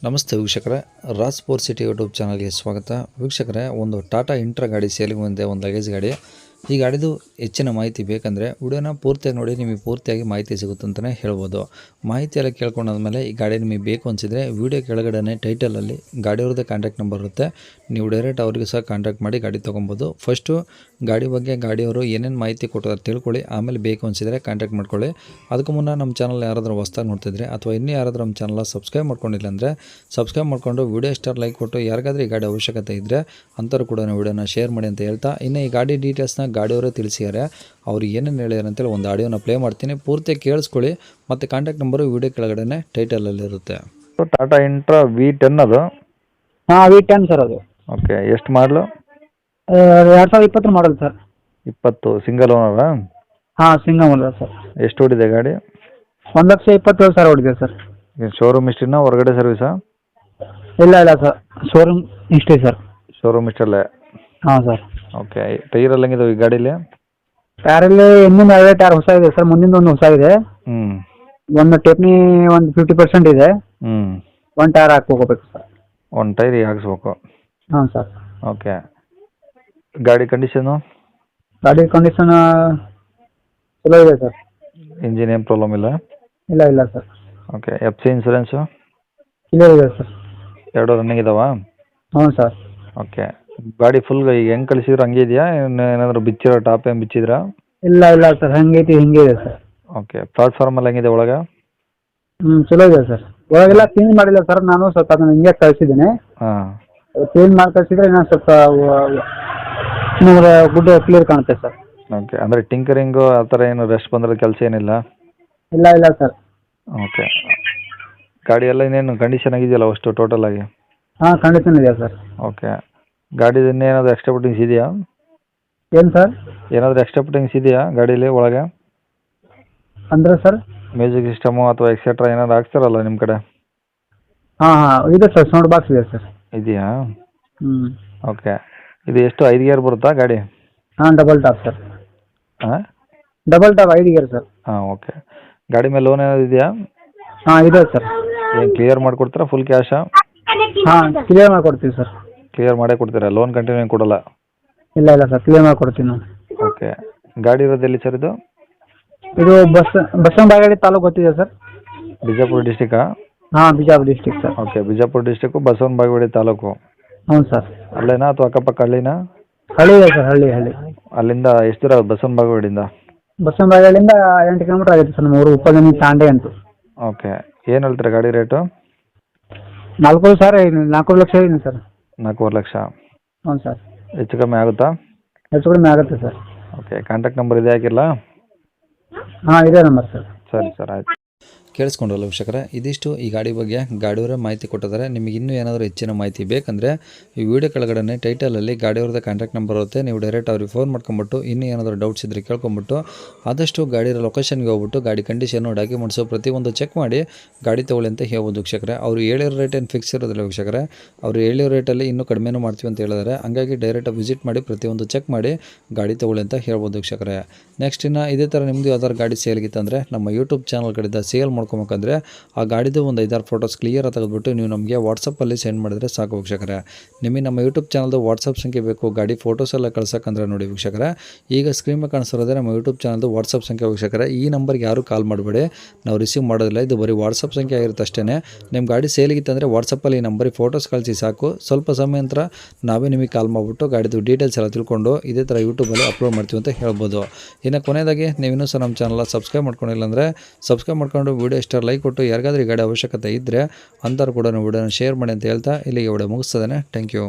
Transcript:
ನಮಸ್ತೆ ವೀಕ್ಷಕರೇ, Raj sports city YouTube ಚಾನಲ್ಗೆ ಸ್ವಾಗತ. ವೀಕ್ಷಕರೇ, ಒಂದು ಟಾಟಾ ಇಂಟ್ರಾ ಗಾಡಿ ಸೇಲಿಗೆ ಬಂದಿದೆ, ಒಂದು ಲಗೇಜ್ ಗಾಡಿ. ಈ ಗಾಡಿದು ಹೆಚ್ಚಿನ ಮಾಹಿತಿ ಬೇಕಂದರೆ ವಿಡಿಯೋನ ಪೂರ್ತಿಯಾಗಿ ನೋಡಿ, ನಿಮಗೆ ಪೂರ್ತಿಯಾಗಿ ಮಾಹಿತಿ ಸಿಗುತ್ತೆ ಅಂತಲೇ ಹೇಳ್ಬೋದು. ಮಾಹಿತಿ ಎಲ್ಲ ಕೇಳ್ಕೊಂಡಾದ್ಮೇಲೆ ಈ ಗಾಡಿ ನಿಮಗೆ ಬೇಕು ಅನಿಸಿದರೆ ವಿಡಿಯೋ ಕೆಳಗಡೆ ಟೈಟಲಲ್ಲಿ ಗಾಡಿಯವ್ರದ್ದೇ ಕಾಂಟ್ಯಾಕ್ಟ್ ನಂಬರ್ ಇರುತ್ತೆ. ನೀವು ಡೈರೆಕ್ಟ್ ಅವ್ರಿಗೆ ಸಹ ಕಾಂಟ್ಯಾಕ್ಟ್ ಮಾಡಿ ಗಾಡಿ ತೊಗೊಬೋದು. ಫಸ್ಟು ಗಾಡಿ ಬಗ್ಗೆ ಗಾಡಿಯವರು ಏನೇನು ಮಾಹಿತಿ ಕೊಟ್ಟಿದ್ದಾರೆ ತಿಳ್ಕೊಳ್ಳಿ, ಆಮೇಲೆ ಬೇಕು ಅನಿಸಿದರೆ ಕಾಂಟ್ಯಾಕ್ಟ್ ಮಾಡ್ಕೊಳ್ಳಿ. ಅದಕ್ಕೂ ಮುನ್ನ ನಮ್ಮ ಚಾನಲ್ ಯಾರಾದರೂ ಹೊಸ್ದಾಗಿ ನೋಡ್ತಿದ್ರೆ ಅಥವಾ ಇನ್ನೂ ಯಾರಾದರೂ ನಮ್ಮ ಚಾನಲ್ ಸಬ್ಸ್ಕ್ರೈಬ್ ಮಾಡ್ಕೊಂಡಿಲ್ಲ ಅಂದರೆ ಸಬ್ಸ್ಕ್ರೈಬ್ ಮಾಡಿಕೊಂಡು ವಿಡಿಯೋ ಸ್ಟಾರ್ ಲೈಕ್ ಕೊಟ್ಟು ಯಾರಿಗಾದ್ರೂ ಈ ಗಾಡಿ ಅವಶ್ಯಕತೆ ಇದ್ದರೆ ಅಂಥವ್ರು ಕೂಡ ವಿಡಿಯೋನ ಶೇರ್ ಮಾಡಿ ಅಂತ ಹೇಳ್ತಾ, ಇನ್ನು ಈ ಗಾಡಿ ಡೀಟೇಲ್ಸ್ನ ಗಾಡಿಯವರೇ ತಿಳಿಸಿದ್ದಾರೆ. ಅವ್ರು ಏನೇನು ಹೇಳಿದ್ದಾರೆ ಅಂತೇಳಿ ಒಂದು ಆಡಿಯೋನ ಪ್ಲೇ ಮಾಡ್ತೀನಿ, ಪೂರ್ತಿ ಕೇಳಿಸ್ಕೊಳ್ಳಿ. ಮತ್ತು ಕಾಂಟ್ಯಾಕ್ಟ್ ನಂಬರು ವಿಡಿಯೋ ಕೆಳಗಡೆ ಟೈಟಲಲ್ಲಿರುತ್ತೆ. ಟಾಟಾ ಇಂಟ್ರಾ V10 ಅದು. ಹಾಂ V10 ಸರ್ ಅದು. ಓಕೆ, ಎಷ್ಟು ಮಾಡಲು? 2020 ಮಾಡಲ್ ಸರ್. 20 ಸಿಂಗಲ್ ಓನರಾ? ಹಾಂ ಸಿಂಗಲ್ ಓನರ್ ಸರ್. ಎಷ್ಟು ಓಡಿದೆ ಗಾಡಿ? 1,27,000 ಓಡಿದೆ ಸರ್. ಶೋರೂಮ್ ಇಷ್ಟಿನ ಹೊರಗಡೆ ಸರ್ವಿಸಾ? ಇಲ್ಲ ಸರ್, ಶೋರೂಮ್ ಇಷ್ಟೇ ಸರ್. ಶೋರೂಮ್ ಇಷ್ಟಲ್ಲೇ? ಹಾಂ ಸರ್. ಓಕೆ, ಟೈರ್ ಎಲ್ಲ ಹೆಂಗಿದಾವೆ ಈ ಗಾಡೀಲಿ? ಟೈರಲ್ಲಿ ಹಿಂದಿನ 50 ಟೈರ್ ಹೊಸ ಇದೆ ಸರ್, ಮುಂದಿನ ಒಂದು ಹೊಸ ಇದೆ. ಒಂದು ಟೆಪ್ನಿ ಒಂದು 50% ಇದೆ. ಒಂದು ಟೈರ್ ಹಾಕ್ಕೋಬೇಕು ಸರ್. ಒಂದು ಟೈರ್ ಹಾಕ್ಸ್ಬೇಕು? ಹಾಂ ಸರ್. ಓಕೆ, ಗಾಡಿ ಕಂಡೀಷನು? ಗಾಡಿ ಕಂಡೀಷನ್ ಚಲೋ ಇದೆ ಸರ್. ಇಂಜಿನ್ ಏನು ಪ್ರಾಬ್ಲಮ್ ಇಲ್ಲ? ಇಲ್ಲ ಸರ್. Okay, FC insurance? ಇಲ್ಲ ಇದೆ ಸರ್. ಎರಡು ರನ್ನಿಂಗ್ ಇದಾವಾ? ಹ್ಞೂ ಸರ್. ಓಕೆ, ಗಾಡಿ ಫುಲ್ ಈಗ ಹೆಂಗೆ ಕಳಿಸಿದ್ರು ಹಂಗೆ ಇದೆಯಾ, ಏನಾದರೂ ಬಿಚ್ಚಿರೋ ಟಾಪ್ ಏನು ಬಿಚ್ಚಿದ್ರಾ? ಇಲ್ಲ ಸರ್, ಹಂಗೈತಿ ಹಿಂಗೆ ಇದೆ ಸರ್. ಓಕೆ, ಪ್ಲಾಟ್ಫಾರ್ಮ್ ಎಲ್ಲ ಹೆಂಗಿದೆ ಒಳಗೆ? ಚಲೋ ಇದೆ ಸರ್. ಒಳಗೆಲ್ಲ ಕ್ಲೀನ್ ಮಾಡಿಲ್ಲ ಸರ್, ನಾನು ಸ್ವಲ್ಪ ಅದನ್ನು ಹಿಂಗೆ ಕಳಿಸಿದ್ದೇನೆ. ಹಾಂ, ಕ್ಲೀನ್ ಮಾಡಿ ಕಳಿಸಿದ್ರೆ ನಾನು ಸ್ವಲ್ಪ ನಿಮಗೆ ಗುಡ್ ಕ್ಲಿಯರ್ ಕಾಣುತ್ತೆ ಸರ್. ಓಕೆ, ಅಂದರೆ ಟಿಂಕರಿಂಗು ಆ ಥರ ಏನು ರೆಸ್ಟ್ ಬಂದರೆ ಕೆಲಸ ಏನಿಲ್ಲ? ಇಲ್ಲ ಸರ್. ಓಕೆ, ಗಾಡಿ ಎಲ್ಲ ಇನ್ನೇನು ಕಂಡೀಷನ್ ಆಗಿದೆಯಲ್ಲ ಅಷ್ಟು ಟೋಟಲ್ ಆಗಿ? ಹಾಂ ಕಂಡೀಷನ್ ಇದೆ ಸರ್. ಓಕೆ, ಗಾಡಿದು ಇನ್ನೇನಾದರೂ ಎಕ್ಸ್ಟ್ರಾ ಫಿಟ್ಟಿಂಗ್ಸ್ ಇದೆಯಾ? ಏನು ಸರ್? ಏನಾದರೂ ಎಕ್ಸ್ಟ್ರಾ ಫಿಟ್ಟಿಂಗ್ಸ್ ಇದೆಯಾ ಗಾಡೀಲಿ ಒಳಗೆ? ಅಂದರೆ ಸರ್ ಮ್ಯೂಸಿಕ್ ಸಿಸ್ಟಮು ಅಥವಾ ಎಕ್ಸೆಟ್ರಾ ಏನಾದ್ರು ಹಾಕ್ತಾರಲ್ಲ ನಿಮ್ಮ ಕಡೆ? ಹಾಂ ಇದೆ ಸರ್, ಸೌಂಡ್ ಬಾಕ್ಸ್ ಇದೆ ಸರ್. ಇದೆಯಾ? ಹ್ಞೂ. ಓಕೆ, ಇದು ಎಷ್ಟು 5 ಗೇರ್ ಬರುತ್ತಾ ಗಾಡಿ? ಹಾಂ ಡಬಲ್ ಟಾಪ್ ಸರ್. ಹಾಂ, ಡಬಲ್ ಟಾಪ್ 5 ಗೇರ್ ಸರ್. ಹಾಂ. ಓಕೆ, ಗಾಡಿ ಮೇಲೆ ಲೋನ್ ಏನಾದ್ರು ಇದೆಯಾ? ಹಾಂ ಇದೆ ಸರ್. ಏನು ಕ್ಲಿಯರ್ ಮಾಡಿಕೊಡ್ತೀರಾ, ಫುಲ್ ಕ್ಯಾಶಾ? ಹಾಂ ಕ್ಲಿಯರ್ ಮಾಡಿಕೊಡ್ತೀವಿ ಸರ್. ಕ್ಲಿಯರ್ ಮಾಡೇ ಕೊಡ್ತೀರಾ, ಲೋನ್ ಕಂಟಿನ್ಯೂ ಕೊಡಲ್ಲ? ಇಲ್ಲ ಸರ್, ಕ್ಲಿಯರ್ ಮಾಡಿಕೊಡ್ತೀವಿ ನಾವು. ಓಕೆ, ಗಾಡಿ ಇರೋದು ಎಲ್ಲಿ ಸರ್ ಇದು? ಇದು ಬಸವನಬಾಗೇವಾಡಿ ತಾಲೂಕು ಗೊತ್ತಿದೆ ಸರ್? ಬಿಜಾಪುರ ಡಿಸ್ಟಿಕ್ಕಾ? ಹಾಂ Bijapur district sir. Okay, Bijapur district Basavana Bagewadi taluk? ಹ್ಞೂ ಸರ್. ಅಲ್ಲೇನಾ ಅಥವಾ ಅಕ್ಕಪಕ್ಕ ಹಳ್ಳಿನಾ? ಹಳ್ಳಿ ಇದೆ ಸರ್, ಹಳ್ಳಿ. ಅಲ್ಲಿಂದ ಎಷ್ಟು ದೂರ ಬಸವನಬಾಗೇವಾಡಿಯಿಂದ? ಬಸವನಬಾಗೇವಾಡಿಯಿಂದ 8 ಕಿಲೋಮೀಟರ್ ಆಗುತ್ತೆ ಸರ್, ನಮ್ಮ ಊರು ಉಪ್ಪದನಿ ತಾಂಡೆ ಅಂತ. ಓಕೆ, ಏನು ಹೇಳ್ತೀರಾ ಗಾಡಿ ರೇಟು? 4 ಲಕ್ಷ ಇದೆ ಸರ್. 4.5 ಲಕ್ಷ? ಹ್ಞೂ ಸರ್. ಹೆಚ್ಚು ಕಮ್ಮಿ ಆಗುತ್ತಾ? ಹೆಚ್ಚು ಕಡಿಮೆ ಆಗುತ್ತೆ ಸರ್. ಓಕೆ, ಕಾಂಟ್ಯಾಕ್ಟ್ ನಂಬರ್ ಇದೆ ಹಾಕಿಲ್ಲ? ಹಾಂ ಇದೇ ನಂಬರ್ ಸರ್. ಸರಿ ಆಯ್ತು. ಕೇಳಿಸ್ಕೊಂಡ್ರಲ್ಲ ವೀಕ್ಷಕರೇ, ಇದಿಷ್ಟು ಈ ಗಾಡಿ ಬಗ್ಗೆ ಗಾಡಿಯವರೇ ಮಾಹಿತಿ ಕೊಟ್ಟಿದ್ದಾರೆ. ನಿಮಗೆ ಇನ್ನೂ ಏನಾದರೂ ಹೆಚ್ಚಿನ ಮಾಹಿತಿ ಬೇಕಂದರೆ ಈ ವಿಡಿಯೋ ಕೆಳಗಡೆ ಟೈಟಲಲ್ಲಿ ಗಾಡಿಯವ್ರದ್ದು ಕಾಂಟ್ಯಾಕ್ಟ್ ನಂಬರ್ ಇರುತ್ತೆ. ನೀವು ಡೈರೆಕ್ಟ್ ಅವ್ರಿಗೆ ಫೋನ್ ಮಾಡ್ಕೊಂಬಿಟ್ಟು ಇನ್ನೂ ಏನಾದರೂ ಡೌಟ್ಸ್ ಇದ್ದರೆ ಕೇಳ್ಕೊಂಬಿಟ್ಟು ಆದಷ್ಟು ಗಾಡಿಯ ಲೊಕೇಶನ್ಗೆ ಹೋಗ್ಬಿಟ್ಟು ಗಾಡಿ ಕಂಡೀಷನ್ನು ಡಾಕ್ಯುಮೆಂಟ್ಸು ಪ್ರತಿಯೊಂದು ಚೆಕ್ ಮಾಡಿ ಗಾಡಿ ತೊಗೊಳ್ಳಿ ಅಂತ ಹೇಳ್ಬೋದು ವೀಕ್ಷಕರೇ. ಅವರು ಹೇಳಿರೋ ರೇಟ್ ಏನು ಫಿಕ್ಸ್ ಇರೋದಿಲ್ಲ ವೀಕ್ಷಕರೇ, ಅವರು ಹೇಳಿರೋ ರೇಟಲ್ಲಿ ಇನ್ನೂ ಕಡಿಮೆನೂ ಮಾಡ್ತೀವಿ ಅಂತ ಹೇಳಿದ್ದಾರೆ. ಹಂಗಾಗಿ ಡೈರೆಕ್ಟ್ ವಿಸಿಟ್ ಮಾಡಿ ಪ್ರತಿಯೊಂದು ಚೆಕ್ ಮಾಡಿ ಗಾಡಿ ತೊಗೊಳ್ಳಿ ಅಂತ ಹೇಳ್ಬೋದು ವೀಕ್ಷಕರೇ. ನೆಕ್ಸ್ಟ್ ಇನ್ನು ಇದೇ ಥರ ನಿಮ್ಮದು ಯಾವ್ದಾದ್ರು ಗಾಡಿ ಸೇಲ್ಗಿತ್ತಂದರೆ ನಮ್ಮ ಯೂಟ್ಯೂಬ್ ಚಾನಲ್ ಕಡೆಯಿಂದ ಸೇಲ್ ಮಾಡ್ಕೊಬೇಕಂದ್ರೆ ಆ ಗಾಡಿದು ಒಂದು 5-6 ಫೋಟೋಸ್ ಕ್ಲಿಯರ್ ತೆಗೆದುಬಿಟ್ಟು ನೀವು ನಮಗೆ ವಾಟ್ಸಪ್ಪಲ್ಲಿ ಸೆಂಡ್ ಮಾಡಿದ್ರೆ ಸಾಕು ವೀಕ್ಷಕರೇ. ನಿಮಗೆ ನಮ್ಮ ಯೂಟ್ಯೂಬ್ ಚಾನಲ್ದು ವಾಟ್ಸಪ್ ಸಂಖ್ಯೆ ಬೇಕು ಗಾಡಿ ಫೋಟೋಸ್ ಎಲ್ಲ ಕಳ್ಸೋಕ್ಕಂದ್ರೆ ನೋಡಿ ವೀಕ್ಷಕರೇ, ಈಗ ಸ್ಕ್ರೀನ್ ಮೇಲೆ ಕಾಣಿಸ್ತಿರೋದೇ ನಮ್ಮ ಯೂಟ್ಯೂಬ್ ಚಾನಲ್ದು ವಾಟ್ಸಪ್ ಸಂಖ್ಯೆ ವೀಕ್ಷಕರೇ. ಈ ನಂಬರ್ಗೆ ಯಾರು ಕಾಲ್ ಮಾಡಬೇಡಿ, ನಾವು ರಿಸೀವ್ ಮಾಡೋದಿಲ್ಲ, ಇದು ಬರೀ ವಾಟ್ಸಪ್ ಸಂಖ್ಯೆ ಆಗಿರುತ್ತೆ ಅಷ್ಟೇ. ನಿಮ್ಮ ಗಾಡಿ ಸೇಲಿಗಿತ್ತಂದರೆ ವಾಟ್ಸಪ್ಪಲ್ಲಿ ಈ ನಂಬರಿಗೆ ಫೋಟೋಸ್ ಕಳಿಸಿ ಸಾಕು. ಸ್ವಲ್ಪ ಸಮಯ ನಂತರ ನಾವೇ ನಿಮಗೆ ಕಾಲ್ ಮಾಡಿಬಿಟ್ಟು ಗಾಡಿದು ಡೀಟೇಲ್ಸ್ ಎಲ್ಲ ತಿಳ್ಕೊಂಡು ಇದೇ ಥರ ಯೂಟ್ಯೂಬಲ್ಲಿ ಅಪ್ಲೋಡ್ ಮಾಡ್ತೀವಿ ಅಂತ ಹೇಳ್ಬೋದು. ಇನ್ನು ಕೊನೆಯದಾಗಿ ನೀವಿನ್ನೂ ಸಹ ನಮ್ಮ ಚಾನಲ್ ಸಬ್ಸ್ಕ್ರೈಬ್ ಮಾಡ್ಕೊಂಡಿಲ್ಲ ಅಂದರೆ ಸಬ್ಸ್ಕ್ರೈಬ್ ಮಾಡ್ಕೊಂಡು ವಿಡಿಯೋ ಇಷ್ಟ ಲೈಕ್ ಕೊಟ್ಟು ಯಾರಿಗಾದ್ರೂ ಈ ಗಾಡಿ ಅವಶ್ಯಕತೆ ಇದ್ದರೆ ಅಂಥವ್ರು ಕೂಡ ವಿಡಿಯೋನ ಶೇರ್ ಮಾಡಿ ಅಂತ ಹೇಳ್ತಾ ಇಲ್ಲಿಗೆ ವಿಡಿಯೋ ಮುಗಿಸ್ತದೆ. Thank you.